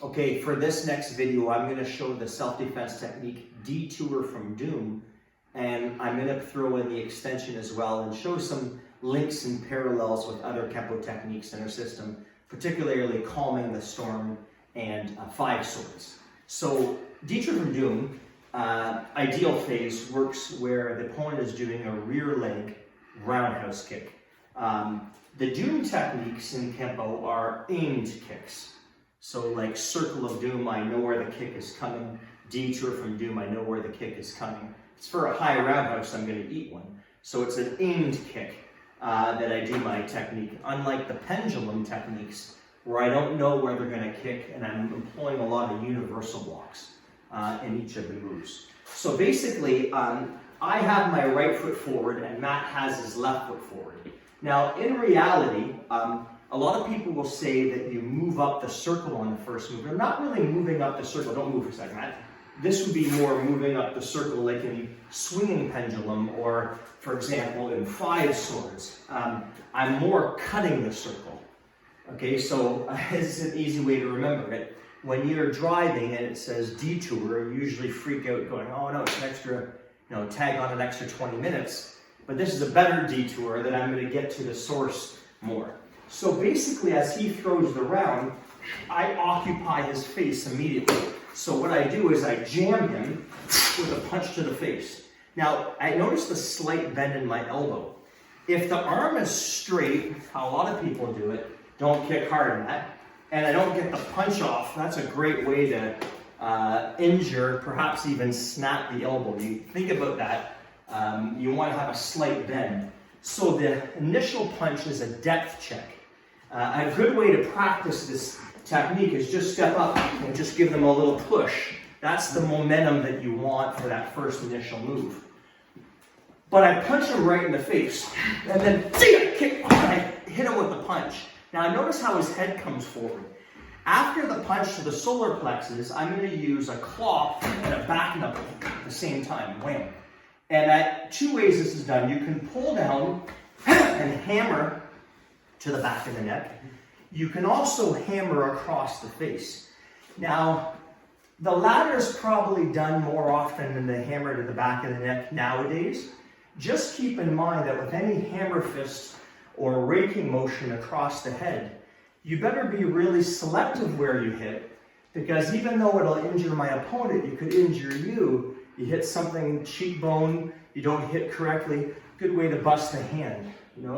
Okay, for this next video, I'm going to show the self-defense technique Detour from Doom, and I'm going to throw in the extension as well and show some links and parallels with other Kenpo techniques in our system, particularly Calming the Storm and 5 Swords. So Detour from Doom, ideal phase, works where the opponent is doing a rear leg roundhouse kick. The Doom techniques in Kenpo are aimed kicks. So like Circle of Doom, I know where the kick is coming. Detour from Doom, I know where the kick is coming. It's for a high roundhouse, I'm going to eat one. So it's an aimed kick that I do my technique. Unlike the pendulum techniques, where I don't know where they're going to kick, and I'm employing a lot of universal blocks in each of the moves. So basically, I have my right foot forward, and Matt has his left foot forward. Now, in reality, a lot of people will say that you move up the circle on the first move. They're not really moving up the circle. Don't move for a second, Matt. This would be more moving up the circle like in swinging pendulum, or, for example, in 5 Swords. I'm more cutting the circle. Okay, so this is an easy way to remember it. When you're driving and it says detour, you usually freak out going, oh no, it's an extra, tag on an extra 20 minutes. But this is a better detour that I'm going to get to the source more. So basically, as he throws the round, I occupy his face immediately. So what I do is I jam him with a punch to the face. Now, I notice the slight bend in my elbow. If the arm is straight, how a lot of people do it, don't kick hard on that, and I don't get the punch off, that's a great way to injure, perhaps even snap the elbow. You think about that. You want to have a slight bend. So the initial punch is a depth check. A good way to practice this technique is just step up and just give them a little push. That's the momentum that you want for that first initial move. But I punch him right in the face, and then I kick, and I hit him with the punch. Now notice how his head comes forward. After the punch to the solar plexus, I'm going to use a claw and a back knuckle at the same time. Wham. And 2 ways this is done. You can pull down and hammer to the back of the neck. You can also hammer across the face. Now, the latter is probably done more often than the hammer to the back of the neck nowadays. Just keep in mind that with any hammer fist or raking motion across the head, you better be really selective where you hit, because even though it'll injure my opponent, it could injure you. You hit something cheekbone, you don't hit correctly, good way to bust the hand,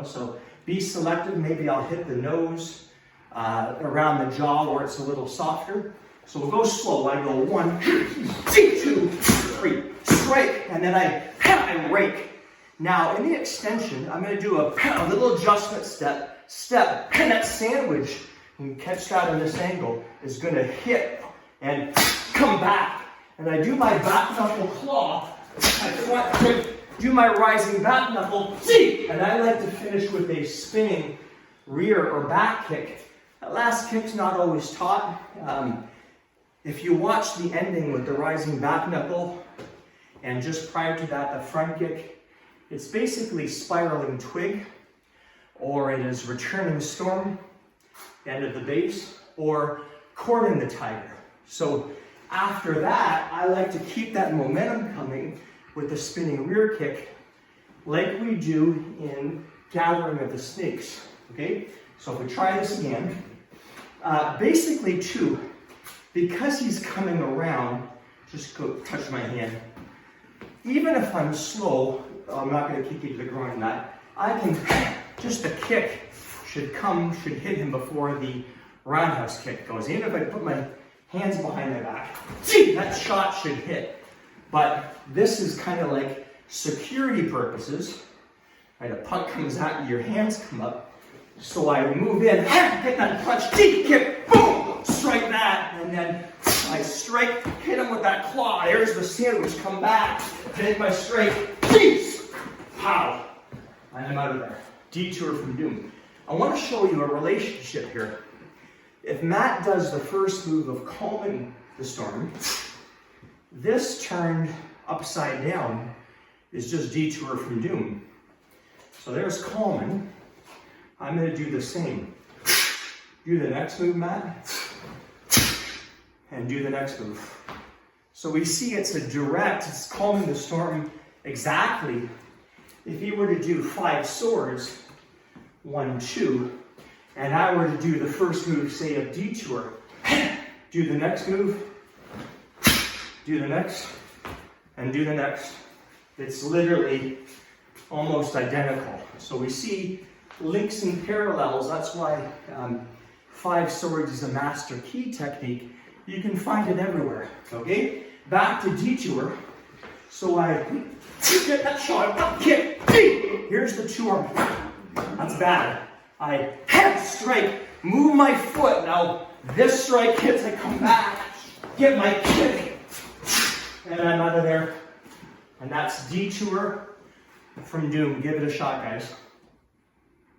so be selective. Maybe I'll hit the nose, around the jaw where it's a little softer. So we'll go slow. I go 1, 2, 3, strike, and then I rake. Now in the extension, I'm going to do a little adjustment step, and that sandwich, when you catch that in this angle, is going to hit and come back. And I do my back knuckle claw, I do my rising back knuckle, and I like to finish with a spinning rear or back kick. That last kick's not always taught. If you watch the ending with the rising back knuckle, and just prior to that, the front kick, it's basically spiraling twig, or it is returning storm, end of the base, or courting the tiger. So after that, I like to keep that momentum coming with the spinning rear kick, like we do in Gathering of the Snakes. Okay, so if we try this again, basically because he's coming around, just go touch my hand. Even if I'm slow, I'm not going to kick you to the groin in that. I can, just the kick should hit him before the roundhouse kick goes. Even if I put my hands behind my back, that shot should hit. But this is kind of like security purposes. Right, a puck comes at you, your hands come up. So I move in, hit that punch, kick, boom, strike that, and then I strike, hit him with that claw. There's the sandwich, come back, hit my strike, peace, pow, and I'm out of there. Detour from Doom. I want to show you a relationship here. If Matt does the first move of Calming the Storm, this turned upside down is just Detour from Doom. So there's Calming. I'm going to do the same. Do the next move, Matt. and do the next move. So we see it's a direct, it's calming the storm exactly. If you were to do 5 swords, 1, 2, and I were to do the first move, say of Detour, do the next move, do the next, and do the next. It's literally almost identical. So we see links and parallels. That's why 5 swords is a master key technique. You can find it everywhere, okay? Back to Detour. So I get that shot, up kick, here's the 2-arm. That's bad. I head strike, move my foot. Now this strike hits, I come back, get my kick, and I'm out of there. And that's Detour from Doom. Give it a shot, guys.